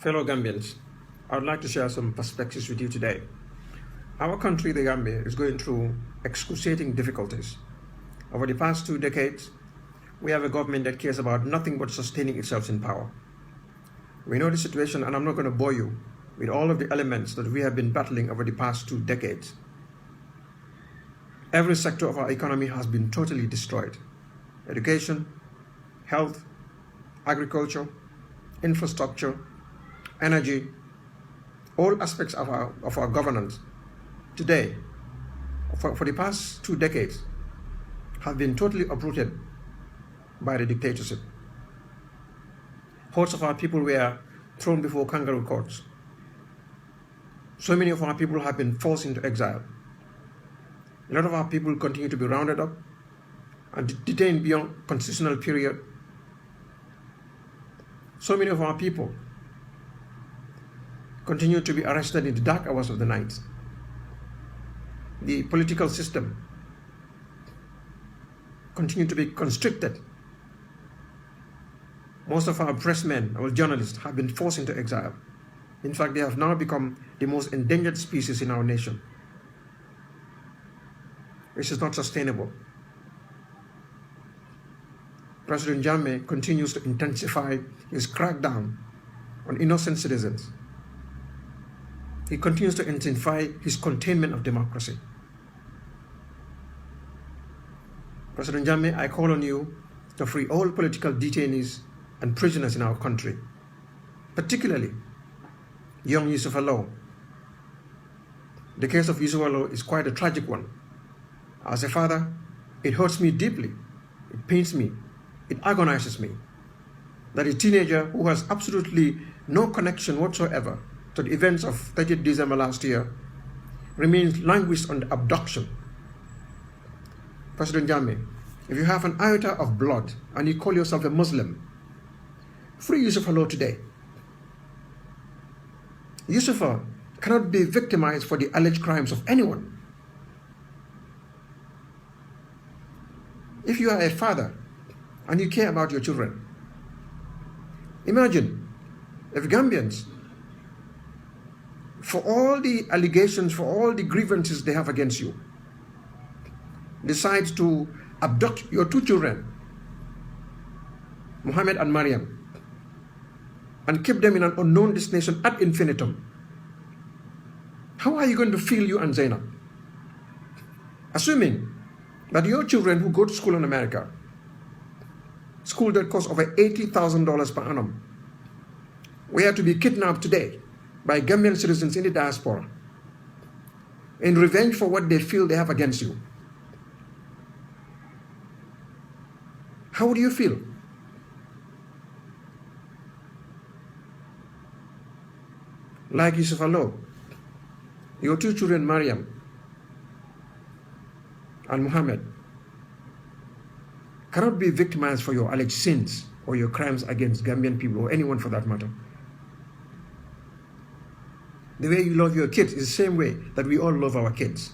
Fellow Gambians, I would like to share some perspectives with you today. Our country, the Gambia, is going through excruciating difficulties. Over the past 2 decades, we have a government that cares about nothing but sustaining itself in power. We know the situation, and I'm not going to bore you with all of the elements that we have been battling over the past 2 decades. Every sector of our economy has been totally destroyed. Education, health, agriculture, infrastructure, energy, all aspects of our governance today, for the past 2 decades, have been totally uprooted by the dictatorship. Hordes of our people were thrown before kangaroo courts. So many of our people have been forced into exile. A lot of our people continue to be rounded up and detained beyond constitutional period. So many of our people continue to be arrested in the dark hours of the night. The political system continue to be constricted. Most of our pressmen, our journalists, have been forced into exile. In fact, they have now become the most endangered species in our nation. This is not sustainable. President Jammeh continues to intensify his crackdown on innocent citizens. He continues to intensify his containment of democracy. President Jammeh, I call on you to free all political detainees and prisoners in our country, particularly young Yusuf Allah. The case of Yusuf Allah is quite a tragic one. As a father, it hurts me deeply, it pains me, it agonizes me that a teenager who has absolutely no connection whatsoever to the events of 30th December last year remains languished on the abduction. President Jammeh, if you have an iota of blood and you call yourself a Muslim, free Yusuf Allah today. Yusuf cannot be victimized for the alleged crimes of anyone. If you are a father and you care about your children, imagine if Gambians, for all the allegations, for all the grievances they have against you, decide to abduct your 2 children, Muhammad and Mariam, and keep them in an unknown destination ad infinitum. How are you going to feel, you and Zainab? Assuming that your children who go to school in America, school that costs over $80,000 per annum, were to be kidnapped today by Gambian citizens in the diaspora in revenge for what they feel they have against you. How would you feel? Like Yusuf Allah, your 2 children, Mariam and Muhammad, cannot be victimized for your alleged sins or your crimes against Gambian people or anyone for that matter. The way you love your kids is the same way that we all love our kids.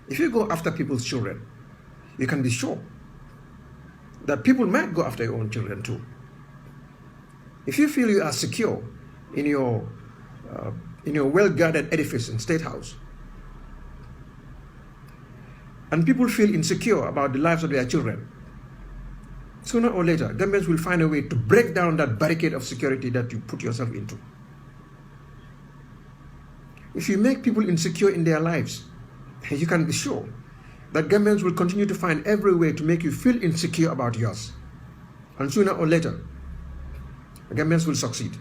If you go after people's children, you can be sure that people might go after your own children too. If you feel you are secure in your well-guarded edifice and state house, and people feel insecure about the lives of their children, sooner or later, Gambians will find a way to break down that barricade of security that you put yourself into. If you make people insecure in their lives, you can be sure that Gambians will continue to find every way to make you feel insecure about yours. And sooner or later, Gambians will succeed.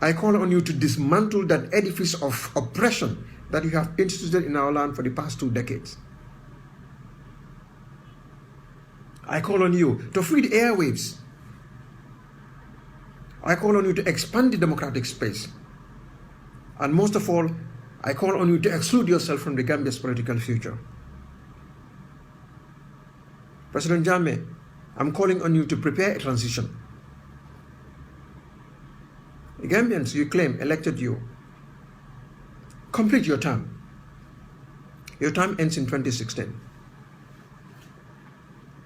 I call on you to dismantle that edifice of oppression that you have instituted in our land for the past 2 decades. I call on you to free the airwaves. I call on you to expand the democratic space. And most of all, I call on you to exclude yourself from the Gambia's political future. President Jammeh, I'm calling on you to prepare a transition. The Gambians you claim elected you, complete your term. Your term ends in 2016.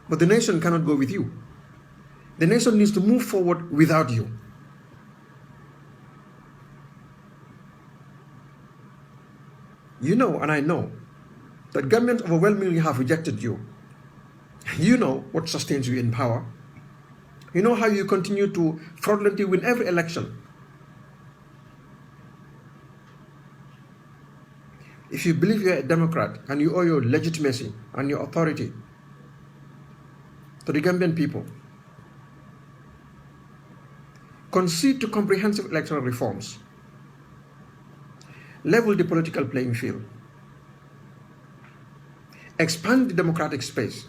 But the nation cannot go with you. The nation needs to move forward without you. You know, and I know, that Gambians overwhelmingly have rejected you. You know what sustains you in power. You know how you continue to fraudulently win every election. If you believe you're a Democrat and you owe your legitimacy and your authority to the Gambian people, concede to comprehensive electoral reforms, level the political playing field, expand the democratic space,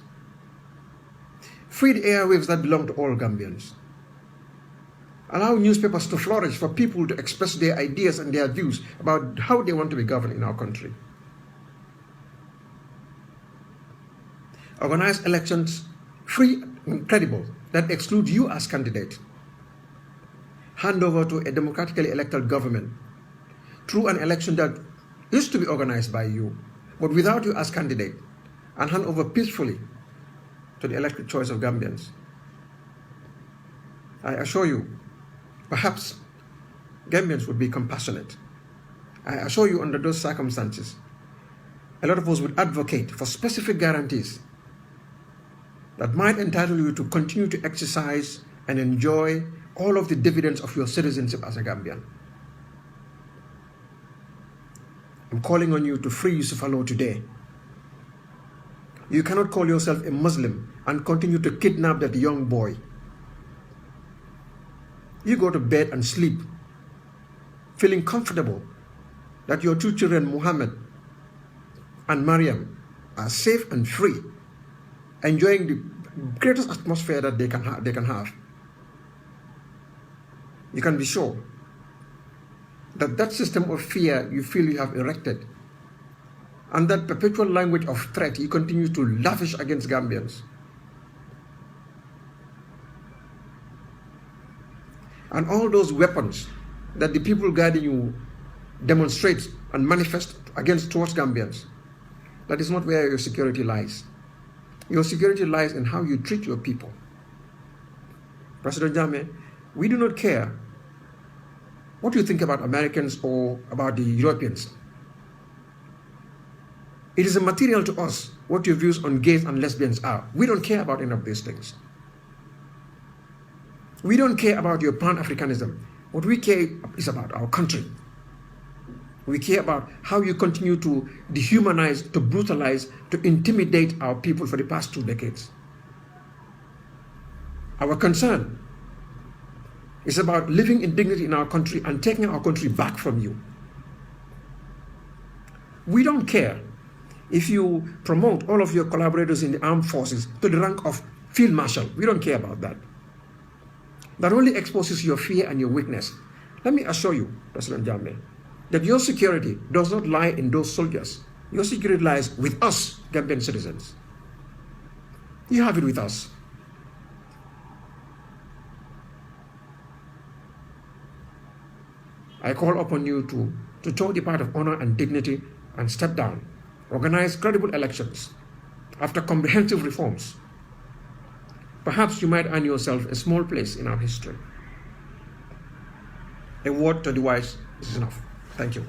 free the airwaves that belong to all Gambians, allow newspapers to flourish for people to express their ideas and their views about how they want to be governed in our country. Organize elections free and credible that exclude you as candidate. Hand over to a democratically elected government through an election that is to be organized by you, but without you as candidate, and hand over peacefully to the elected choice of Gambians. I assure you, perhaps Gambians would be compassionate. I assure you, under those circumstances, a lot of us would advocate for specific guarantees that might entitle you to continue to exercise and enjoy all of the dividends of your citizenship as a Gambian. I'm calling on you to free Yusuf Allo today. You cannot call yourself a Muslim and continue to kidnap that young boy. You go to bed and sleep feeling comfortable that your two children, Muhammad and Maryam, are safe and free, enjoying the greatest atmosphere that they can have. You can be sure that that system of fear you feel you have erected and that perpetual language of threat you continue to lavish against Gambians, and all those weapons that the people guiding you demonstrate and manifest towards Gambians, that is not where your security lies. Your security lies in how you treat your people. President Jammeh, we do not care what you think about Americans or about the Europeans. It is immaterial to us what your views on gays and lesbians are. We don't care about any of these things. We don't care about your Pan-Africanism. What we care is about our country. We care about how you continue to dehumanize, to brutalize, to intimidate our people for the past 2 decades. Our concern is about living in dignity in our country and taking our country back from you. We don't care if you promote all of your collaborators in the armed forces to the rank of field marshal. We don't care about that. That only exposes your fear and your weakness. Let me assure you, President Jammeh, that your security does not lie in those soldiers. Your security lies with us, Gambian citizens. You have it with us. I call upon you to toe the path of honor and dignity and step down. Organize credible elections after comprehensive reforms. Perhaps you might earn yourself a small place in our history. A word to the wise is enough. Thank you.